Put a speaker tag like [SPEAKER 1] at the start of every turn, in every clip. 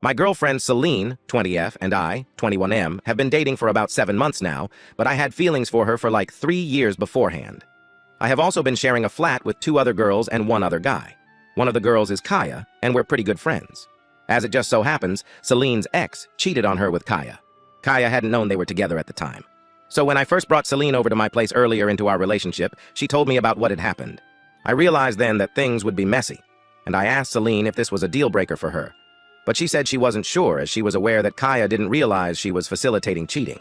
[SPEAKER 1] My girlfriend Celine, 20F, and I, 21M, have been dating for about 7 months now, but I had feelings for her for like 3 years beforehand. I have also been sharing a flat with 2 other girls and 1 other guy. One of the girls is Kaya, and we're pretty good friends. As it just so happens, Celine's ex cheated on her with Kaya. Kaya hadn't known they were together at the time. So when I first brought Celine over to my place earlier into our relationship, she told me about what had happened. I realized then that things would be messy, and I asked Celine if this was a deal breaker for her. But she said she wasn't sure, as she was aware that Kaya didn't realize she was facilitating cheating.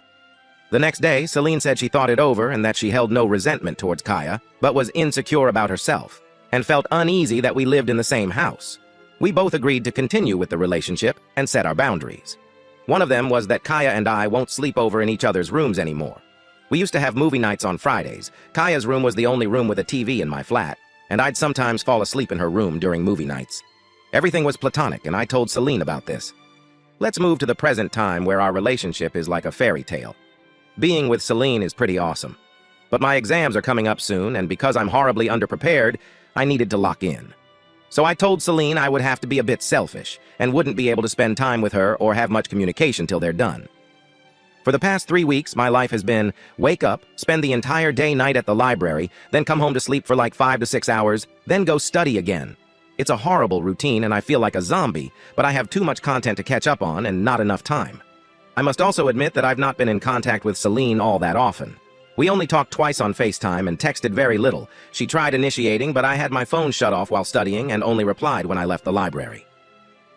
[SPEAKER 1] The next day, Celine said she thought it over and that she held no resentment towards Kaya, but was insecure about herself, and felt uneasy that we lived in the same house. We both agreed to continue with the relationship and set our boundaries. One of them was that Kaya and I won't sleep over in each other's rooms anymore. We used to have movie nights on Fridays. Kaya's room was the only room with a TV in my flat, and I'd sometimes fall asleep in her room during movie nights. Everything was platonic, and I told Celine about this. Let's move to the present time where our relationship is like a fairy tale. Being with Celine is pretty awesome. But my exams are coming up soon, and because I'm horribly underprepared, I needed to lock in. So I told Celine I would have to be a bit selfish, and wouldn't be able to spend time with her or have much communication till they're done. For the past 3 weeks, my life has been wake up, spend the entire day-night at the library, then come home to sleep for like 5 to 6 hours, then go study again. It's a horrible routine and I feel like a zombie, but I have too much content to catch up on and not enough time. I must also admit that I've not been in contact with Celine all that often. We only talked twice on FaceTime and texted very little. She tried initiating, but I had my phone shut off while studying and only replied when I left the library.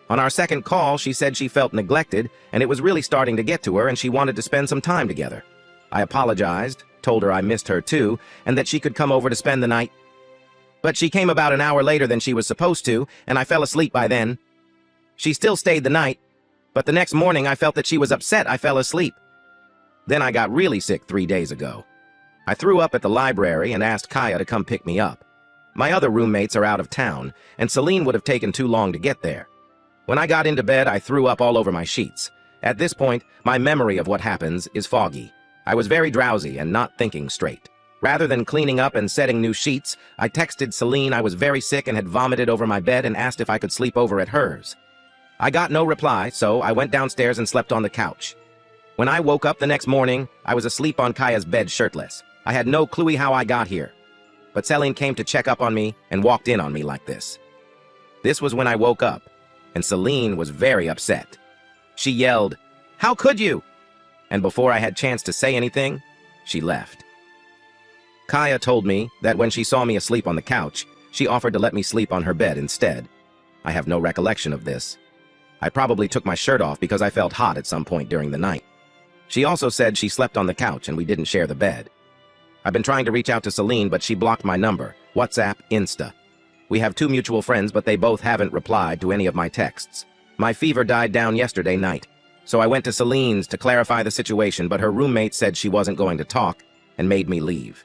[SPEAKER 1] On our second call, she said she felt neglected, and it was really starting to get to her and she wanted to spend some time together. I apologized, told her I missed her too, and that she could come over to spend the night. But she came about an hour later than she was supposed to, and I fell asleep by then. She still stayed the night, but the next morning I felt that she was upset I fell asleep. Then I got really sick 3 days ago. I threw up at the library and asked Kaya to come pick me up. My other roommates are out of town, and Celine would have taken too long to get there. When I got into bed, I threw up all over my sheets. At this point, my memory of what happens is foggy. I was very drowsy and not thinking straight. Rather than cleaning up and setting new sheets, I texted Celine I was very sick and had vomited over my bed and asked if I could sleep over at hers. I got no reply, so I went downstairs and slept on the couch. When I woke up the next morning, I was asleep on Kaya's bed shirtless. I had no clue how I got here. But Celine came to check up on me and walked in on me like this. This was when I woke up, and Celine was very upset. She yelled, "How could you?" And before I had chance to say anything, she left. Kaya told me that when she saw me asleep on the couch, she offered to let me sleep on her bed instead. I have no recollection of this. I probably took my shirt off because I felt hot at some point during the night. She also said she slept on the couch and we didn't share the bed. I've been trying to reach out to Celine, but she blocked my number, WhatsApp, Insta. We have 2 mutual friends, but they both haven't replied to any of my texts. My fever died down yesterday night, so I went to Celine's to clarify the situation, but her roommate said she wasn't going to talk and made me leave.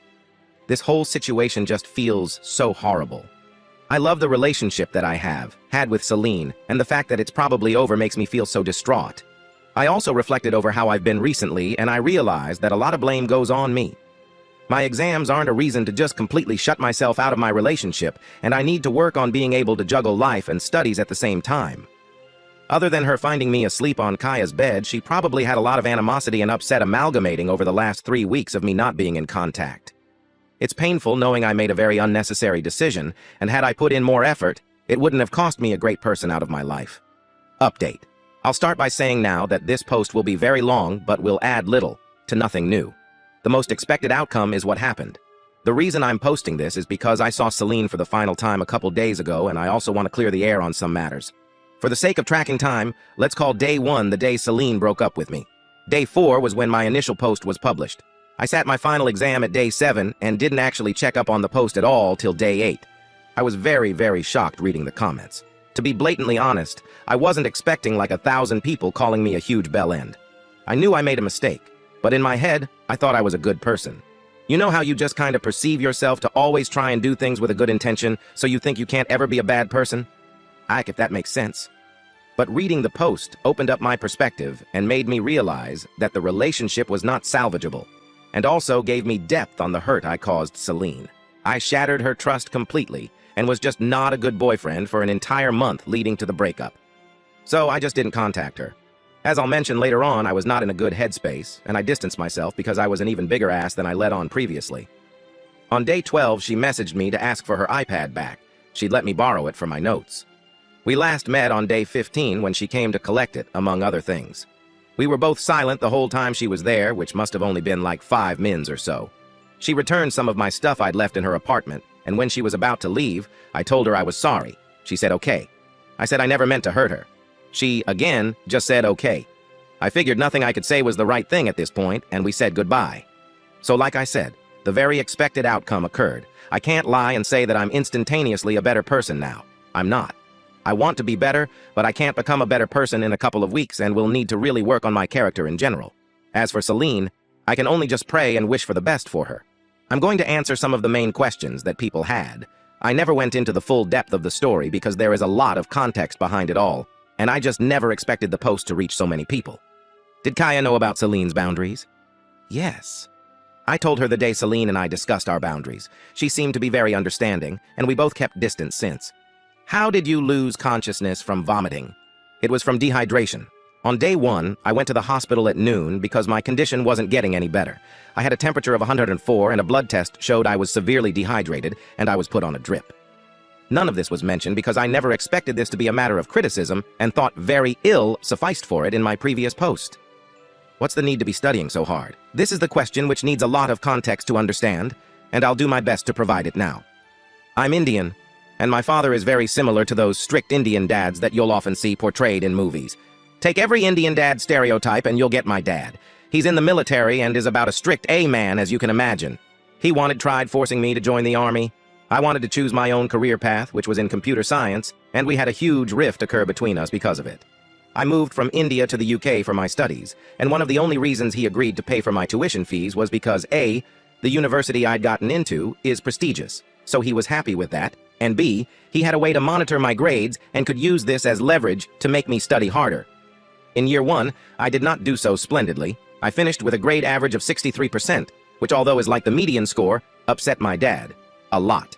[SPEAKER 1] This whole situation just feels so horrible. I love the relationship that I had with Celine, and the fact that it's probably over makes me feel so distraught. I also reflected over how I've been recently, and I realized that a lot of blame goes on me. My exams aren't a reason to just completely shut myself out of my relationship, and I need to work on being able to juggle life and studies at the same time. Other than her finding me asleep on Kaya's bed, she probably had a lot of animosity and upset amalgamating over the last 3 weeks of me not being in contact. It's painful knowing I made a very unnecessary decision, and had I put in more effort, it wouldn't have cost me a great person out of my life. Update. I'll start by saying now that this post will be very long, but will add little to nothing new. The most expected outcome is what happened. The reason I'm posting this is because I saw Celine for the final time a couple days ago, and I also want to clear the air on some matters. For the sake of tracking time, let's call day 1 the day Celine broke up with me. Day 4 was when my initial post was published. I sat my final exam at day 7 and didn't actually check up on the post at all till day 8. I was very, very shocked reading the comments. To be blatantly honest, I wasn't expecting like 1,000 people calling me a huge bell end. I knew I made a mistake, but in my head, I thought I was a good person. You know how you just kind of perceive yourself to always try and do things with a good intention, so you think you can't ever be a bad person? If that makes sense. But reading the post opened up my perspective and made me realize that the relationship was not salvageable, and also gave me depth on the hurt I caused Celine. I shattered her trust completely and was just not a good boyfriend for an entire month leading to the breakup. So I just didn't contact her. As I'll mention later on, I was not in a good headspace, and I distanced myself because I was an even bigger ass than I let on previously. On day 12, she messaged me to ask for her iPad back. She'd let me borrow it for my notes. We last met on day 15 when she came to collect it, among other things. We were both silent the whole time she was there, which must have only been like 5 mins or so. She returned some of my stuff I'd left in her apartment, and when she was about to leave, I told her I was sorry. She said okay. I said I never meant to hurt her. She, again, just said okay. I figured nothing I could say was the right thing at this point, and we said goodbye. So like I said, the very expected outcome occurred. I can't lie and say that I'm instantaneously a better person now. I'm not. I want to be better, but I can't become a better person in a couple of weeks and will need to really work on my character in general. As for Celine, I can only just pray and wish for the best for her. I'm going to answer some of the main questions that people had. I never went into the full depth of the story because there is a lot of context behind it all, and I just never expected the post to reach so many people. Did Kaya know about Celine's boundaries? Yes. I told her the day Celine and I discussed our boundaries. She seemed to be very understanding, and we both kept distance since. How did you lose consciousness from vomiting? It was from dehydration. On day 1, I went to the hospital at noon because my condition wasn't getting any better. I had a temperature of 104 and a blood test showed I was severely dehydrated and I was put on a drip. None of this was mentioned because I never expected this to be a matter of criticism and thought very ill sufficed for it in my previous post. What's the need to be studying so hard? This is the question which needs a lot of context to understand, and I'll do my best to provide it now. I'm Indian, and my father is very similar to those strict Indian dads that you'll often see portrayed in movies. Take every Indian dad stereotype and you'll get my dad. He's in the military and is about as strict a man as you can imagine. He tried forcing me to join the army. I wanted to choose my own career path, which was in computer science, and we had a huge rift occur between us because of it. I moved from India to the UK for my studies, and one of the only reasons he agreed to pay for my tuition fees was because A, the university I'd gotten into is prestigious, so he was happy with that, and B, he had a way to monitor my grades and could use this as leverage to make me study harder. In year 1, I did not do so splendidly. I finished with a grade average of 63%, which although is like the median score, upset my dad. A lot.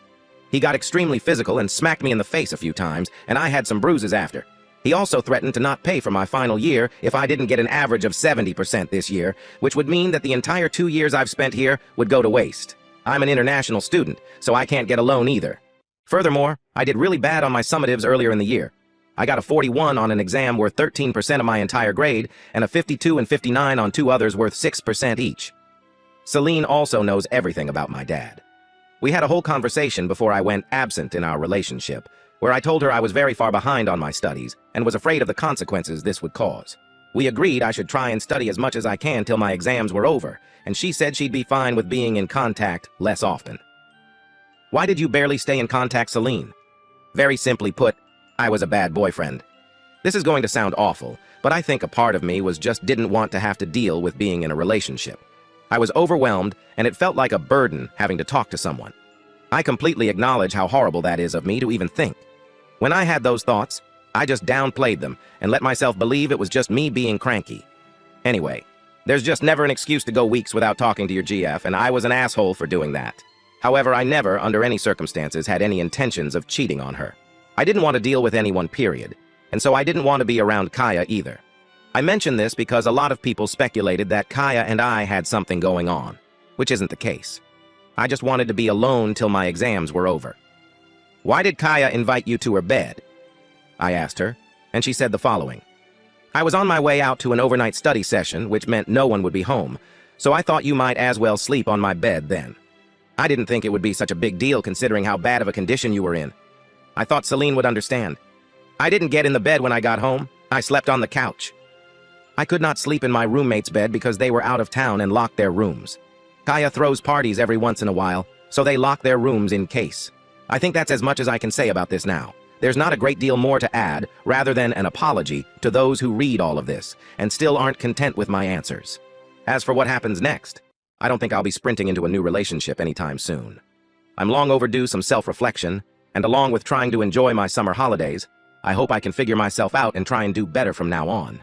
[SPEAKER 1] He got extremely physical and smacked me in the face a few times, and I had some bruises after. He also threatened to not pay for my final year if I didn't get an average of 70% this year, which would mean that the entire 2 years I've spent here would go to waste. I'm an international student, so I can't get a loan either. Furthermore, I did really bad on my summatives earlier in the year. I got a 41 on an exam worth 13% of my entire grade, and a 52 and 59 on 2 others worth 6% each. Celine also knows everything about my dad. We had a whole conversation before I went absent in our relationship, where I told her I was very far behind on my studies and was afraid of the consequences this would cause. We agreed I should try and study as much as I can till my exams were over, and she said she'd be fine with being in contact less often. Why did you barely stay in contact, Celine? Very simply put, I was a bad boyfriend. This is going to sound awful, but I think a part of me just didn't want to have to deal with being in a relationship. I was overwhelmed, and it felt like a burden having to talk to someone. I completely acknowledge how horrible that is of me to even think. When I had those thoughts, I just downplayed them and let myself believe it was just me being cranky. Anyway, there's just never an excuse to go weeks without talking to your GF, and I was an asshole for doing that. However, I never, under any circumstances, had any intentions of cheating on her. I didn't want to deal with anyone, period, and so I didn't want to be around Kaya either. I mention this because a lot of people speculated that Kaya and I had something going on, which isn't the case. I just wanted to be alone till my exams were over. Why did Kaya invite you to her bed? I asked her, and she said the following. I was on my way out to an overnight study session, which meant no one would be home, so I thought you might as well sleep on my bed then. I didn't think it would be such a big deal considering how bad of a condition you were in. I thought Celine would understand. I didn't get in the bed when I got home. I slept on the couch. I could not sleep in my roommate's bed because they were out of town and locked their rooms. Kaya throws parties every once in a while, so they lock their rooms in case. I think that's as much as I can say about this now. There's not a great deal more to add, rather than an apology to those who read all of this and still aren't content with my answers. As for what happens next, I don't think I'll be sprinting into a new relationship anytime soon. I'm long overdue some self-reflection, and along with trying to enjoy my summer holidays, I hope I can figure myself out and try and do better from now on.